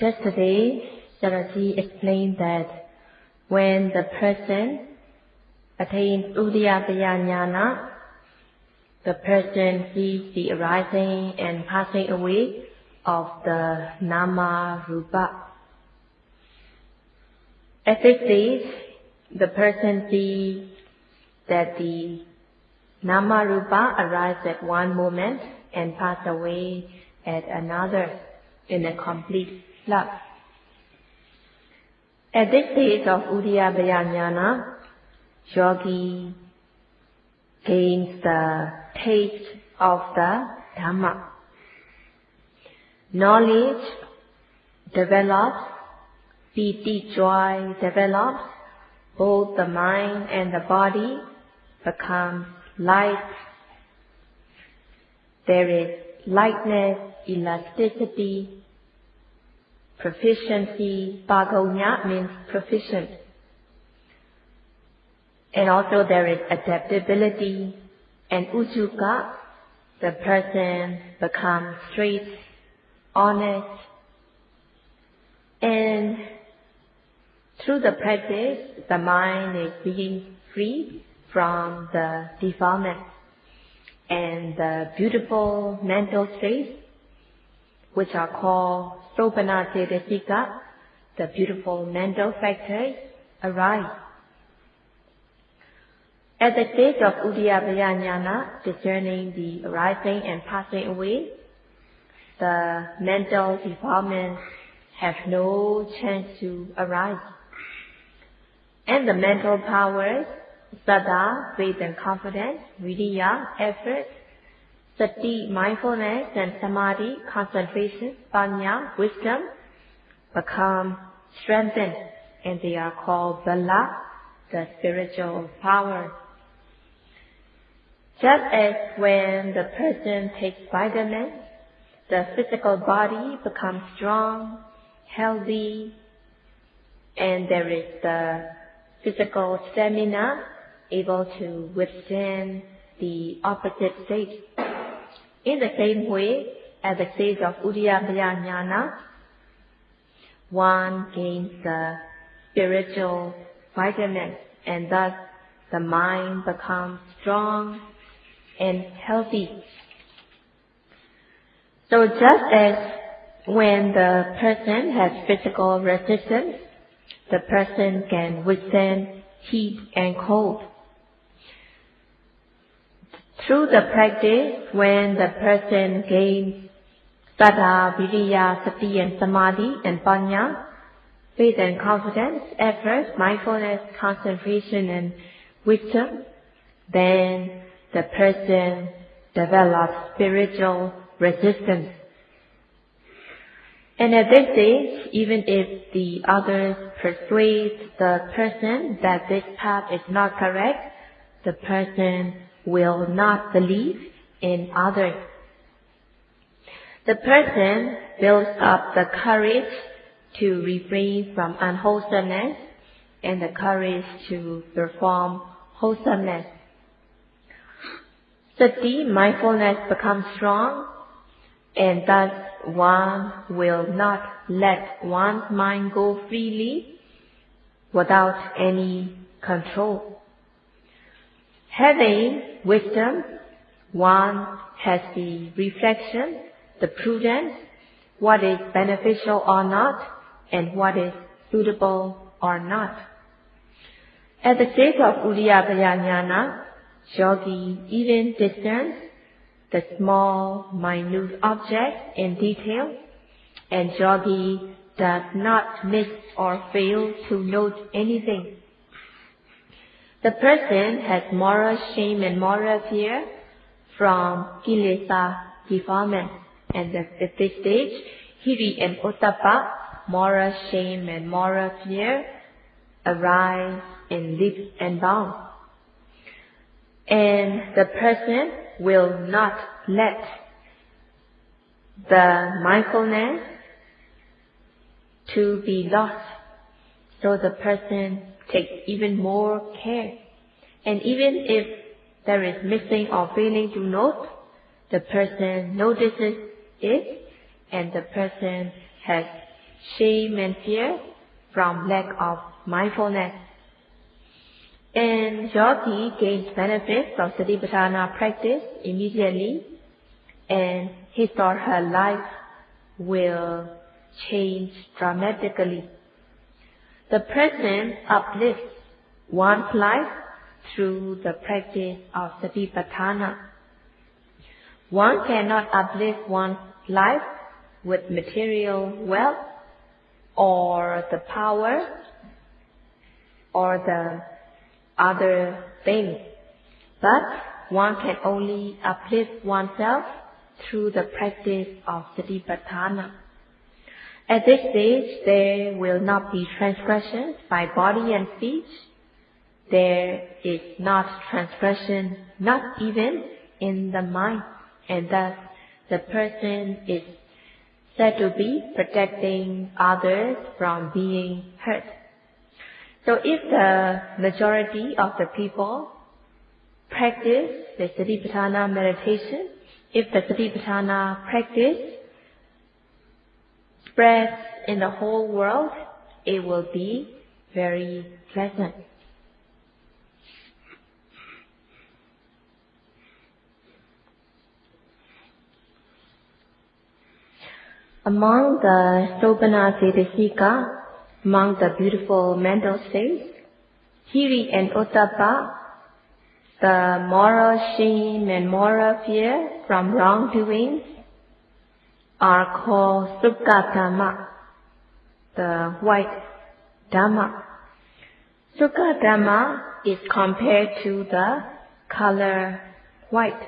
Yesterday, Sarati explained that when the person attains Uddiyabaya Jnana, the person sees the arising and passing away of the Nama Rupa. At this stage, the person sees that the Nama Rupa arises at one moment and passes away at another in a complete flood. At this stage of Uddiyabaya Jnana, yogi gains the taste of the Dhamma. Knowledge develops, piti joy develops, both the mind and the body become light. There is lightness, elasticity, proficiency. Pagonya means proficient. And also there is adaptability. And ujuka, the person becomes straight, honest. And through the practice, the mind is being freed from the defilements and the beautiful mental states, which are called Sopana Cetasika, the beautiful mental factors, arise. At the stage of Uddiyabaya Jnana, discerning the arising and passing away, the mental defilements have no chance to arise. And the mental powers, Saddha, faith and confidence, Viriya, effort, Sati, mindfulness, and Samadhi, concentration, Panya, wisdom, become strengthened, and they are called Bala, the spiritual power. Just as when the person takes vitamins, the physical body becomes strong, healthy, and there is the physical stamina able to withstand the opposite state. In the same way, at the stage of Uddiyabaya Jnana, one gains the spiritual vitamins, and thus the mind becomes strong and healthy. So just as when the person has physical resistance, the person can withstand heat and cold. Through the practice, when the person gains Saddha, Viriya, Sati and Samadhi and Panya, faith and confidence, effort, mindfulness, concentration and wisdom, then the person develops spiritual resistance. And at this stage, even if the others persuade the person that this path is not correct, the person will not believe in others. The person builds up the courage to refrain from unwholesomeness and the courage to perform wholesomeness. Sati, mindfulness, becomes strong, and thus one will not let one's mind go freely without any control. Having wisdom, one has the reflection, the prudence, what is beneficial or not, and what is suitable or not. At the stage of Uddiyabaya Jnana, yogi even discerns the small, minute objects in detail, and yogi does not miss or fail to note anything. The person has moral shame and moral fear from kilesa defilement, and at this stage, hiri and ottappa, moral shame and moral fear, arise in leaps and bounds. And the person will not let the mindfulness to be lost. So the person takes even more care. And even if there is missing or failing to note, the person notices it, and the person has shame and fear from lack of mindfulness. And yogi gains benefit from Satipatthana practice immediately, and his or her life will change dramatically. The person uplifts one's life through the practice of Satipatthana. One cannot uplift one's life with material wealth or the power or the other things, but one can only uplift oneself through the practice of Satipatthana. At this stage, there will not be transgressions by body and speech. There is not transgression, not even in the mind, and thus the person is said to be protecting others from being hurt. So if the majority of the people practice the Satipatthana meditation, if the Satipatthana practice spreads in the whole world, it will be very pleasant. Among the Sobhana Cetasika, among the beautiful mental states, Hiri and Ottappa, the moral shame and moral fear from wrongdoings, are called Sukha Dhamma, the white Dhamma. Sukha Dhamma is compared to the color white.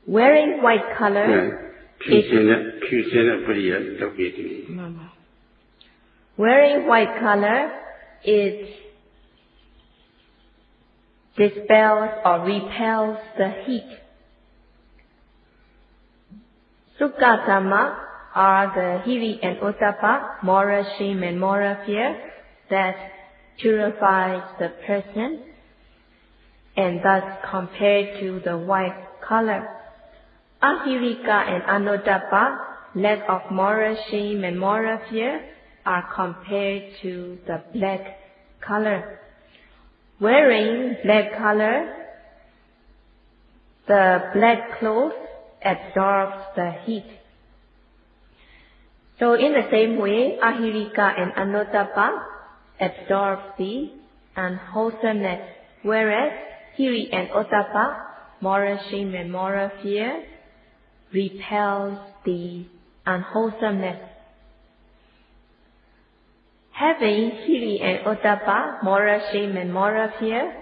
Wearing white color Wearing white color, it dispels or repels the heat. Sukha Dhamma are the Hiri and Ottappa, moral shame and moral fear, that purifies the person, and thus compared to the white color. Ahirika and Anuttappa, lack of moral shame and moral fear, are compared to the black color. Wearing black color, the black clothes absorbs the heat. So in the same way, Ahirika and Anuttappa absorb the unwholesomeness, whereas Hiri and Ottappa, moral shame and moral fear, repels the unwholesomeness. Having Hiri and Ottappa, moral shame and moral fear,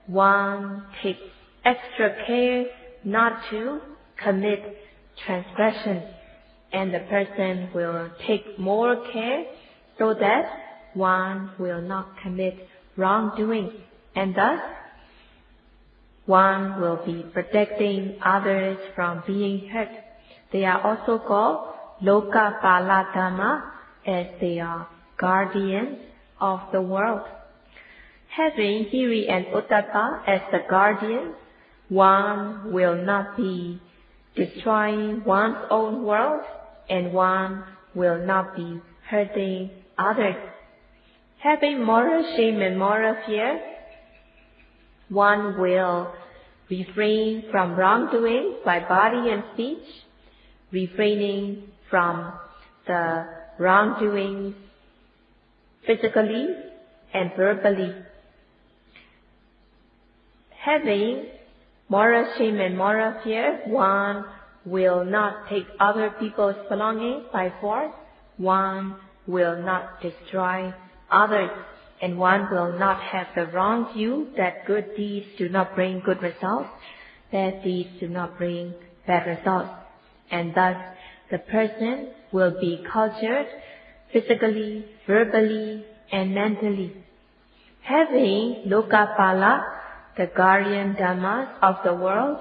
one takes extra care not to commit transgression, and the person will take more care so that one will not commit wrongdoing, and thus one will be protecting others from being hurt. They are also called Lokapala Dhamma, as they are guardians of the world. Having Hiri and Ottappa as the guardians, one will not be destroying one's own world, and one will not be hurting others. Having moral shame and moral fear, one will refrain from wrongdoing by body and speech, refraining from the wrongdoings physically and verbally. Having moral shame and moral fear, one will not take other people's belongings by force, one will not destroy others, and one will not have the wrong view that good deeds do not bring good results, bad deeds do not bring bad results, and thus the person will be cultured physically, verbally, and mentally. Having Lokapala, the guardian dhammas of the world,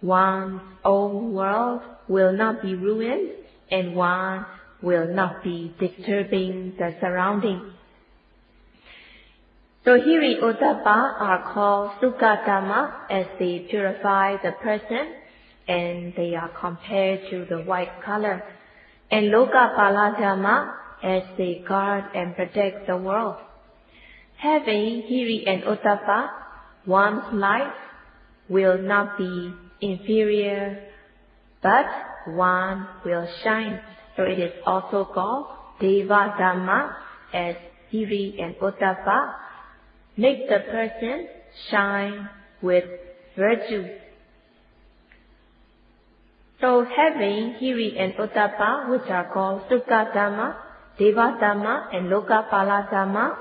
one's own world will not be ruined, and one will not be disturbing the surroundings. So Hiri Ottappa are called Sukha Dhamma, as they purify the person, and they are compared to the white color. And Lokapala Dhamma, as they guard and protect the world. Having hiri and ottappa, one's life will not be inferior, but one will shine. So it is also called Deva Dhamma, as hiri and ottappa make the person shine with virtue. So having hiri and ottappa, which are called Sukha Dhamma, Deva Dhamma and Lokapala Dhamma,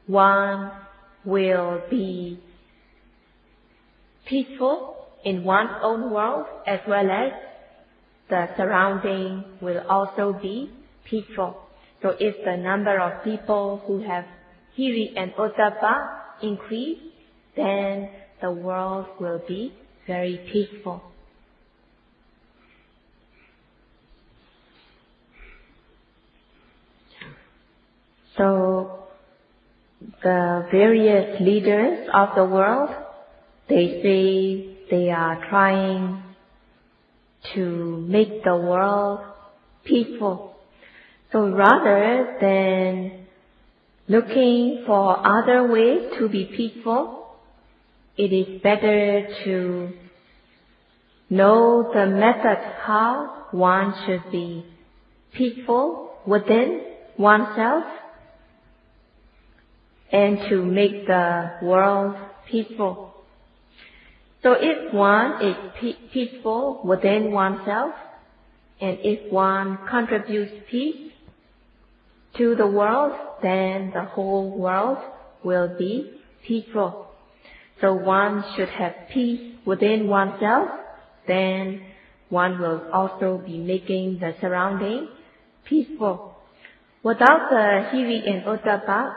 one will be peaceful in one's own world, as well as the surrounding will also be peaceful. So if the number of people who have hiri and ottappa increase, then the world will be very peaceful. So the various leaders of the world, they say they are trying to make the world peaceful. So rather than looking for other ways to be peaceful, it is better to know the method how one should be peaceful within oneself and to make the world peaceful. So if one is peaceful within oneself, and if one contributes peace to the world, then the whole world will be peaceful. So one should have peace within oneself, then one will also be making the surrounding peaceful. Without the hiri and ottappa,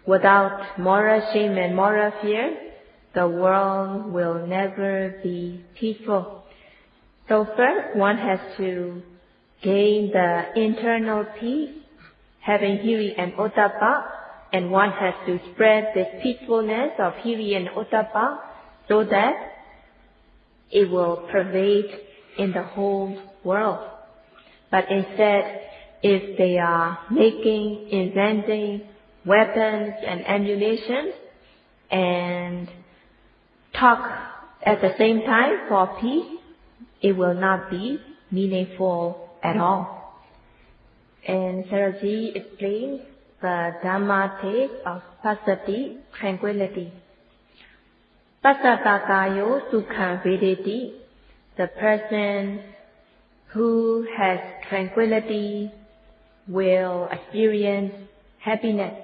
without moral shame and moral fear, the world will never be peaceful. So first one has to gain the internal peace, having hiri and ottappa, and one has to spread this peacefulness of hiri and ottappa so that it will pervade in the whole world. But instead, if they are inventing weapons and ammunition and talk at the same time for peace, it will not be meaningful at all. And Sayadaw explains the Dhamma taste of passaddhi, tranquility. Passaddhakayo sukham vedeti, the person who has tranquility will experience happiness.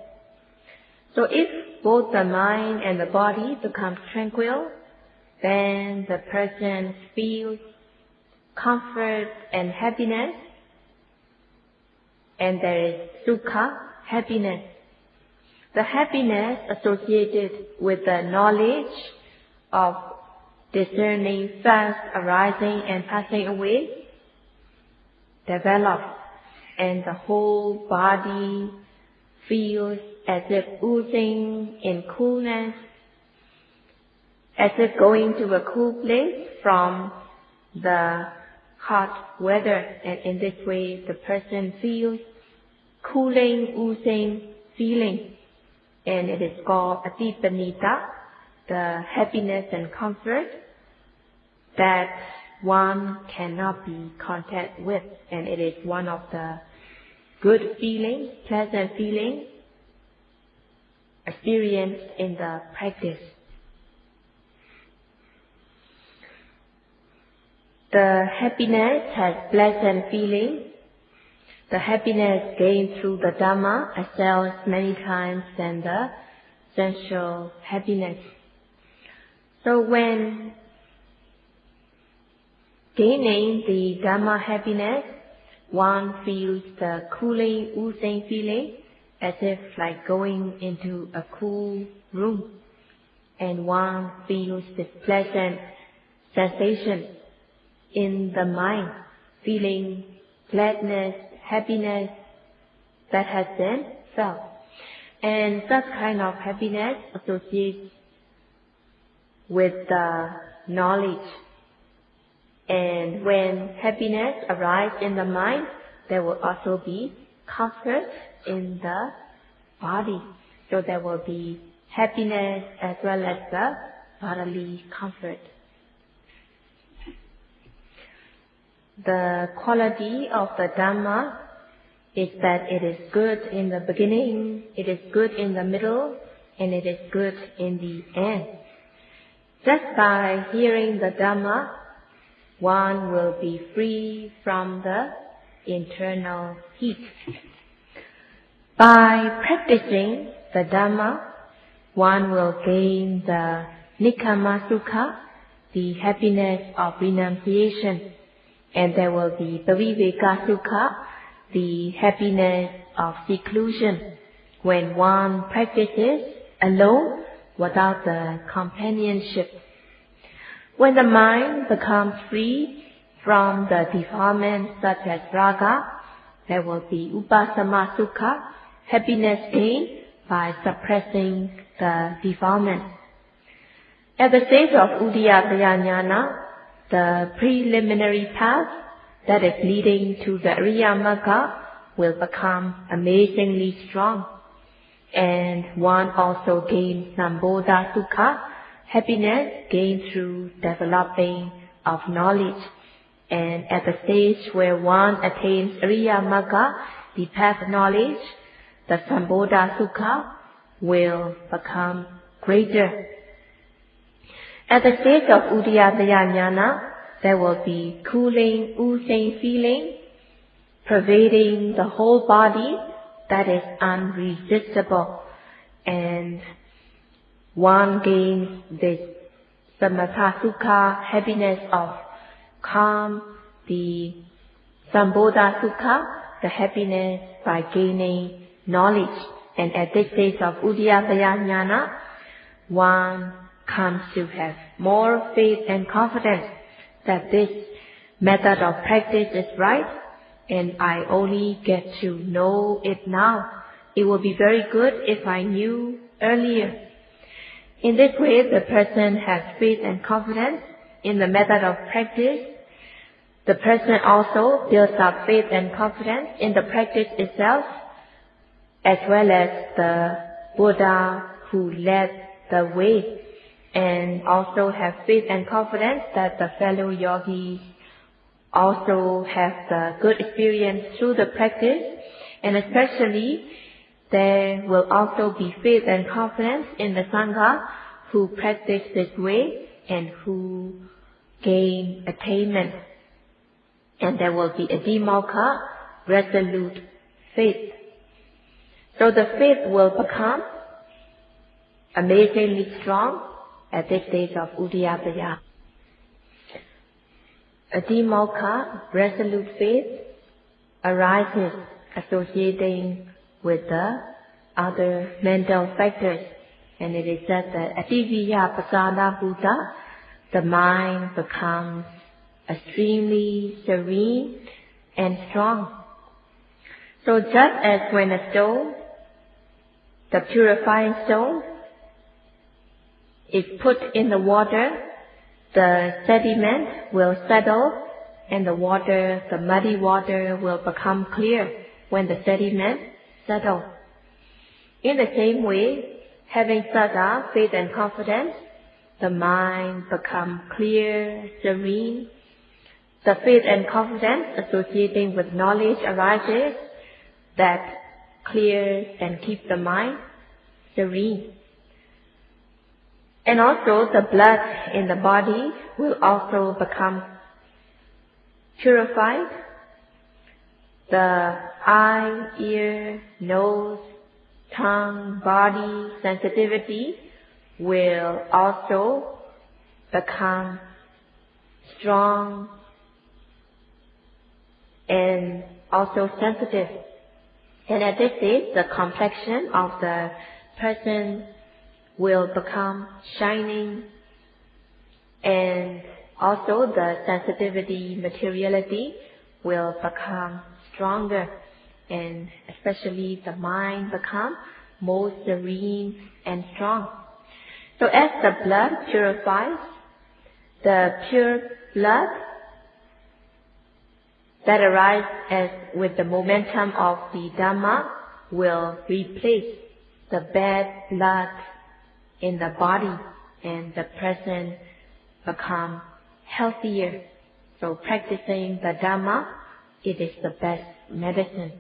So if both the mind and the body become tranquil, then the person feels comfort and happiness, and there is sukha, happiness. The happiness associated with the knowledge of discerning fast arising and passing away develops, and the whole body feels as if oozing in coolness, as if going to a cool place from the hot weather. And in this way, the person feels cooling, oozing feeling. And it is called atipanita, the happiness and comfort that one cannot be content with. And it is one of the good feelings, pleasant feelings experienced in the practice. The happiness has pleasant feeling. The happiness gained through the Dhamma excels many times than the sensual happiness. So when gaining the Dhamma happiness, one feels the cooling, oozing feeling, as if like going into a cool room. And one feels this pleasant sensation in the mind, feeling gladness, happiness that has been felt. And such kind of happiness associates with the knowledge. And when happiness arises in the mind, there will also be comfort in the body. So there will be happiness as well as the bodily comfort. The quality of the Dhamma is that it is good in the beginning, it is good in the middle, and it is good in the end. Just by hearing the Dhamma, one will be free from the internal heat. By practicing the Dhamma, one will gain the Nikkhamma Sukha, the happiness of renunciation, and there will be Paviveka Sukha, the happiness of seclusion, when one practices alone without the companionship. When the mind becomes free from the defilements such as raga, there will be Upasama Sukha, happiness gained by suppressing the defilements. At the stage of Udiyataya Jnana, the preliminary path that is leading to the Ariya Magga will become amazingly strong. And one also gains Sambodha Sukha, happiness gained through developing of knowledge. And at the stage where one attains Ariya Magga, the path of knowledge, the Sambodha Sukha will become greater. At the stage of Udiyataya Jnana, there will be cooling, oozing feeling pervading the whole body that is unresistible. And one gains this Samatha Sukha, happiness of calm, the Sambodha Sukha, the happiness by gaining knowledge. And at this stage of Udiyataya Jnana, one comes to have more faith and confidence that this method of practice is right, and I only get to know it now. It would be very good if I knew earlier. In this way, the person has faith and confidence in the method of practice. The person also builds up faith and confidence in the practice itself, as well as the Buddha who led the way, and also have faith and confidence that the fellow yogis also have the good experience through the practice, and especially there will also be faith and confidence in the Sangha who practice this way and who gain attainment. And there will be a Adhimokkha, resolute faith. So the faith will become amazingly strong at this stage of Udiyataya. Adhimokkha, resolute faith, arises associating with the other mental factors. And it is said that Ativiya Pasada Buddha, the mind becomes extremely serene and strong. So just as when a stone, the purifying stone, is put in the water, the sediment will settle and the water, the muddy water, will become clear when the sediment settles. In the same way, having saddha, faith and confidence, the mind becomes clear, serene. The faith and confidence associating with knowledge arises that clears and keeps the mind serene. And also the blood in the body will also become purified. The eye, ear, nose, tongue, body, sensitivity will also become strong and also sensitive. And at this stage, the complexion of the person will become shining, and also the sensitivity, materiality will become stronger, and especially the mind become more serene and strong. So as the blood purifies, the pure blood, that arise as with the momentum of the Dhamma will replace the bad blood in the body, and the person become healthier. So practicing the Dhamma, it is the best medicine.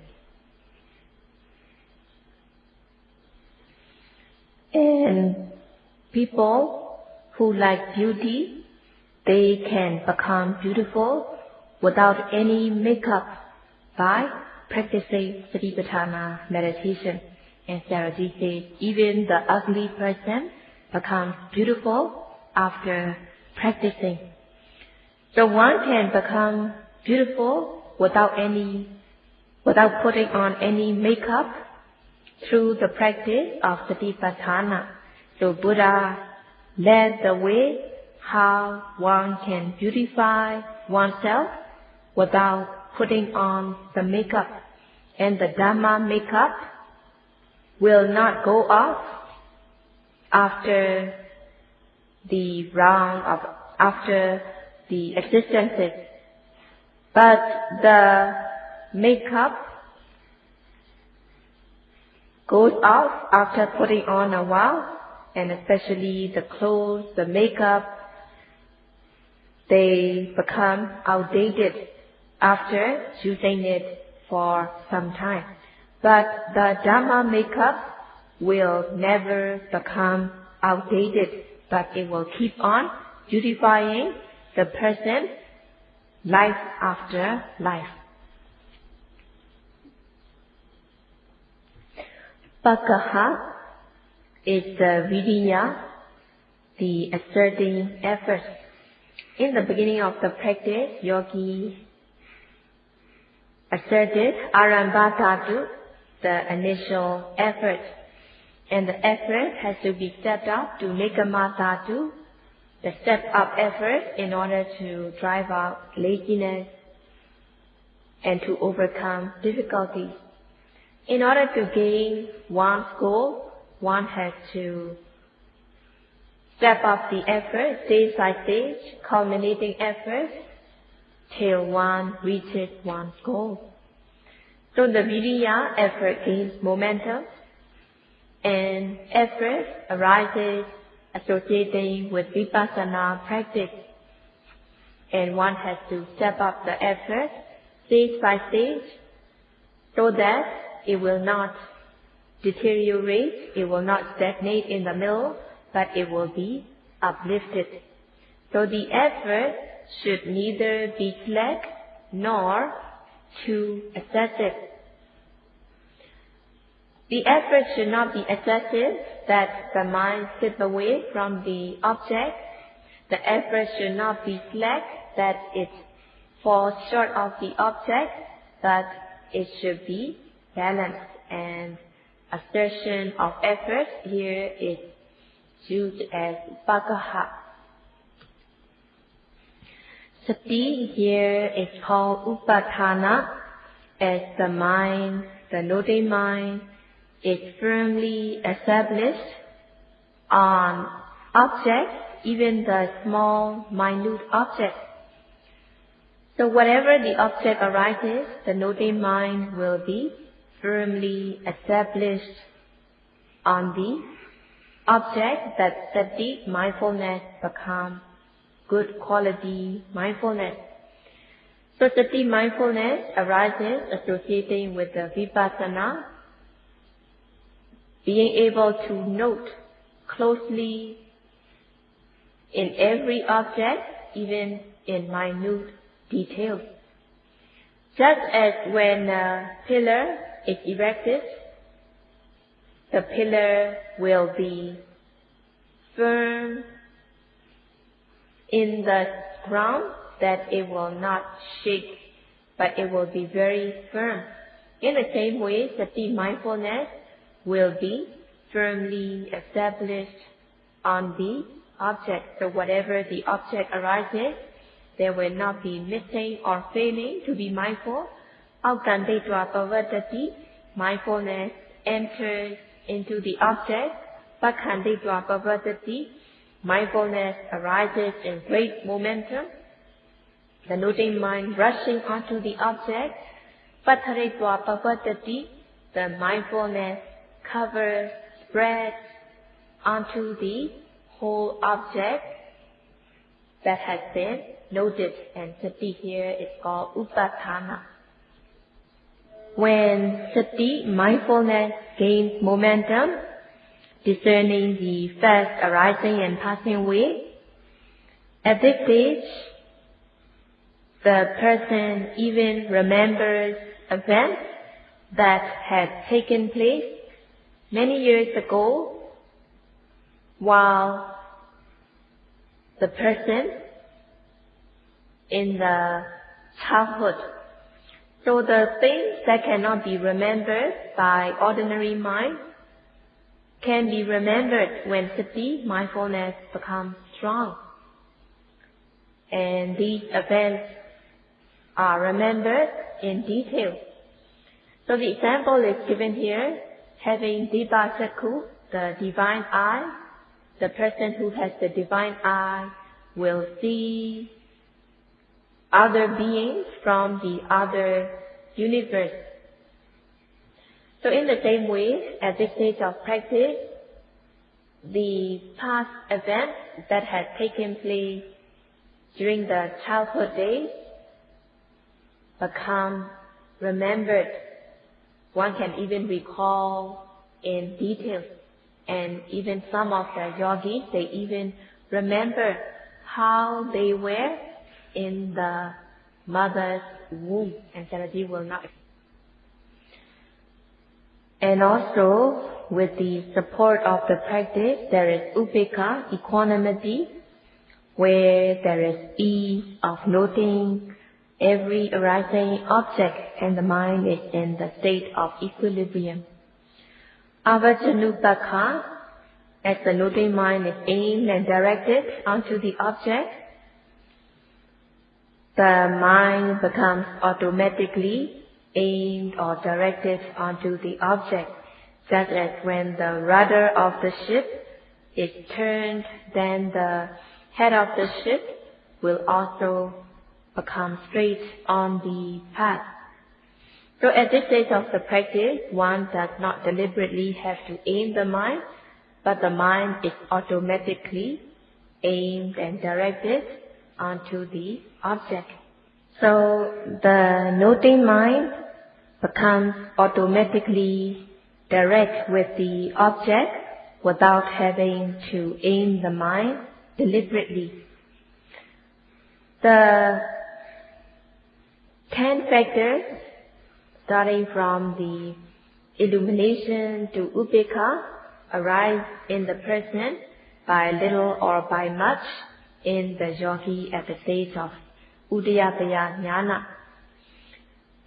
And people who like beauty, they can become beautiful without any makeup by practicing Satipatthana meditation. And Sayadaw says even the ugly person becomes beautiful after practicing. So one can become beautiful without putting on any makeup through the practice of Satipatthana. So Buddha led the way how one can beautify oneself without putting on the makeup. And the Dhamma makeup will not go off after the existences. But the makeup goes off after putting on a while, and especially the clothes, the makeup, they become outdated after using it for some time. But the Dhamma makeup will never become outdated, but it will keep on beautifying the person life after life. Pakaha is the viriya, the asserting effort. In the beginning of the practice, yogi asserted arambhadhatu, the initial effort. And the effort has to be stepped up to nikamadhatu, the step up effort in order to drive out laziness and to overcome difficulties. In order to gain one's goal, one has to step up the effort stage by stage, culminating effort till one reaches one's goal. So the viriya effort gains momentum, and effort arises associating with Vipassana practice. And one has to step up the effort stage by stage so that it will not deteriorate, it will not stagnate in the middle, but it will be uplifted. So the effort should neither be slack nor too excessive. The effort should not be excessive that the mind slips away from the object. The effort should not be slack that it falls short of the object, but it should be balanced. And assertion of effort here is used as pakaha. Sati here is called upatthana, as the mind, the noting mind, is firmly established on objects, even the small, minute objects. So whatever the object arises, the noting mind will be firmly established on the object, that sati, mindfulness, become good quality mindfulness. So sati mindfulness arises associating with the vipassana, being able to note closely in every object, even in minute details. Just as when a pillar is erected, the pillar will be firm in the ground, that it will not shake, but it will be very firm. In the same way, sati mindfulness will be firmly established on the object. So whatever the object arises, there will not be missing or failing to be mindful. Paṇḍitā Sayadaw, mindfulness enters into the object. Paṇḍitā Sayadaw, mindfulness arises in great momentum. the noting mind rushing onto the object. Patharitva pavatati, the mindfulness covers, spreads onto the whole object that has been noted, and sati here is called upatthana. When sati, mindfulness, gains momentum, discerning the fast arising and passing away, at this stage, the person even remembers events that had taken place many years ago, while the person in the childhood. So the things that cannot be remembered by ordinary mind can be remembered when sati, mindfulness, becomes strong. And these events are remembered in detail. So the example is given here, having Dipa Chakku, the divine eye. The person who has the divine eye will see other beings from the other universe. So in the same way, at this stage of practice, the past events that had taken place during the childhood days become remembered. One can even recall in detail. And even some of the yogis, they even remember how they were in the mother's womb. And Sarati will not. And also, with the support of the practice, there is upekkha, equanimity, where there is ease of noting every arising object, and the mind is in the state of equilibrium. Avajjanupakha, as the noting mind is aimed and directed onto the object, the mind becomes automatically aimed or directed onto the object, just as when the rudder of the ship is turned, then the head of the ship will also become straight on the path. So at this stage of the practice, one does not deliberately have to aim the mind, but the mind is automatically aimed and directed onto the object. So the noting mind becomes automatically direct with the object without having to aim the mind deliberately. The 10 factors, starting from the illumination to upekkha, arise in the person by little or by much in the yogi at the stage of Udayapaya Jnana.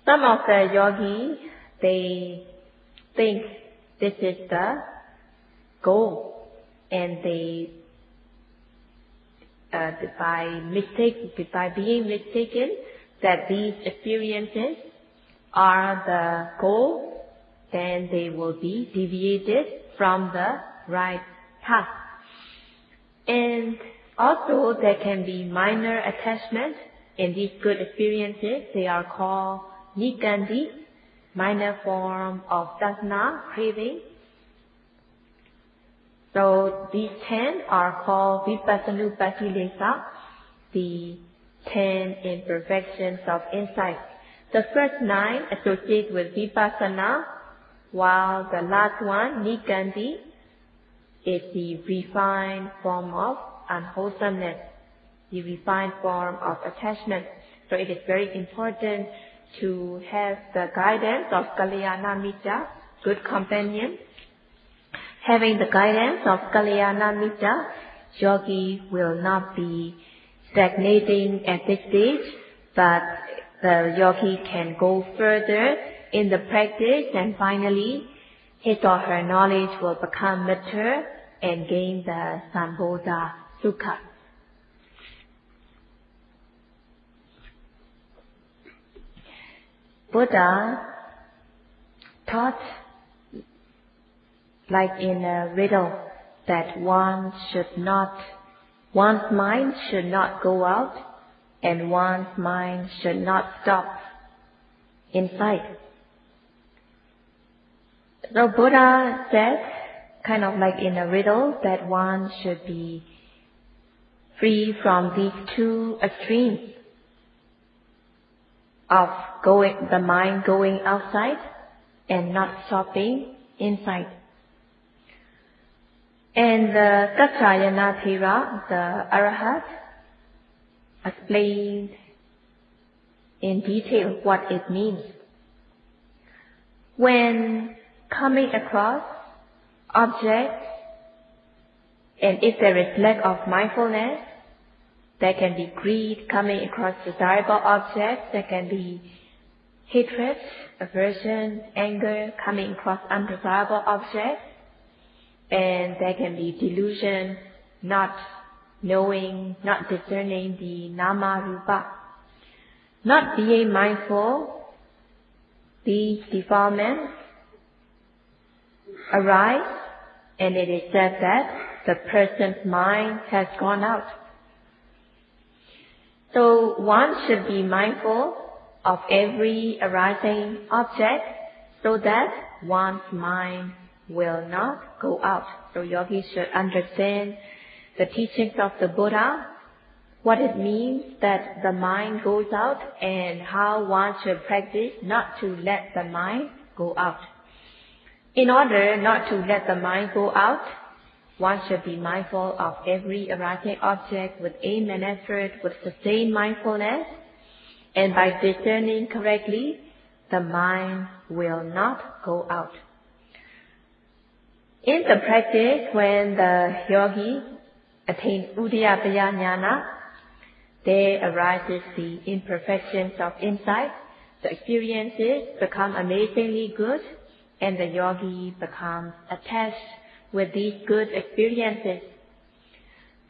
Some of the yogis, they think this is the goal, and they, by being mistaken that these experiences are the goal, then they will be deviated from the right path. And also there can be minor attachment in these good experiences. They are called nikandi, minor form of dasna, craving. So these 10 are called Vipassanupattilesa, the 10 imperfections of insight. The first 9 associate with Vipassana, while the last one, Nikandi, is the refined form of unwholesomeness, the refined form of attachment. So it is very important to have the guidance of Kalyana Mitra, good companion. Having the guidance of Kalyana Mitra, yogi will not be stagnating at this stage, but the yogi can go further in the practice, and finally his or her knowledge will become mature and gain the Sambodha Sukha. Buddha taught, like in a riddle, that one's mind should not go out and one's mind should not stop in sight. So Buddha said, kind of like in a riddle, that one should be free from these two extremes of the mind going outside and not stopping inside. And the Kaccayana Thera, the Arhat, explained in detail what it means. When coming across objects, and if there is lack of mindfulness, there can be greed coming across desirable objects, there can be hatred, aversion, anger coming across undesirable objects, and there can be delusion, not knowing, not discerning the nama rupa. Not being mindful, these defilements arise, and it is said that the person's mind has gone out. So one should be mindful of every arising object so that one's mind will not go out. So yogis should understand the teachings of the Buddha, what it means that the mind goes out, and how one should practice not to let the mind go out. In order not to let the mind go out, one should be mindful of every arising object with aim and effort, with sustained mindfulness, and by discerning correctly, the mind will not go out. In the practice, when the yogi attains Uddiyapaya Jnana, there arises the imperfections of insight, the experiences become amazingly good, and the yogi becomes attached with these good experiences.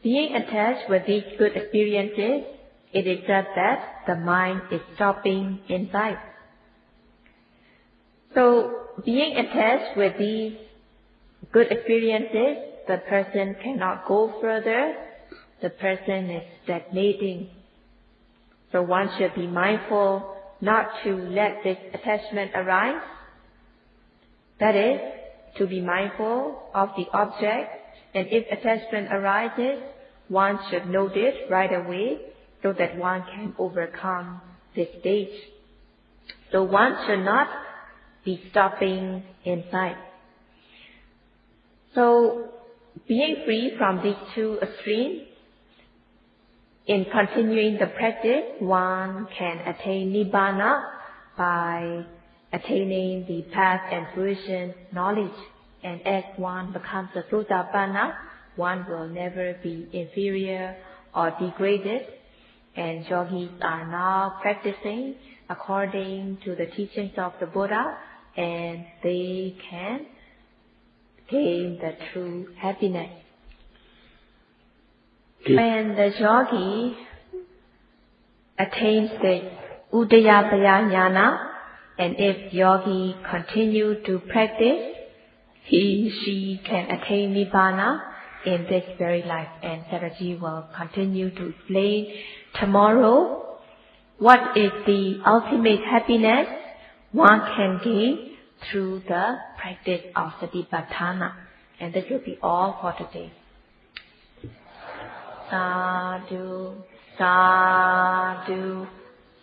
Being attached with these good experiences, it is said that the mind is stopping inside. So, being attached with these good experiences, the person cannot go further. The person is stagnating. So one should be mindful not to let this attachment arise. That is, to be mindful of the object, and if attachment arises, one should note it right away so that one can overcome this stage. So one should not be stopping inside. So, being free from these two extremes, in continuing the practice, one can attain Nibbana by attaining the path and fruition knowledge. And as one becomes a Sotapanna, one will never be inferior or degraded. And yogis are now practicing according to the teachings of the Buddha, and they can gain the true happiness. When the yogi attains the Uddiyapaya Jnana, and if yogi continue to practice, she can attain Nibbana in this very life. And Saraji will continue to explain tomorrow what is the ultimate happiness one can gain through the practice of Satipatthana. And this will be all for today. Sadhu, sadhu,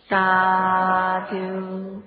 sadhu.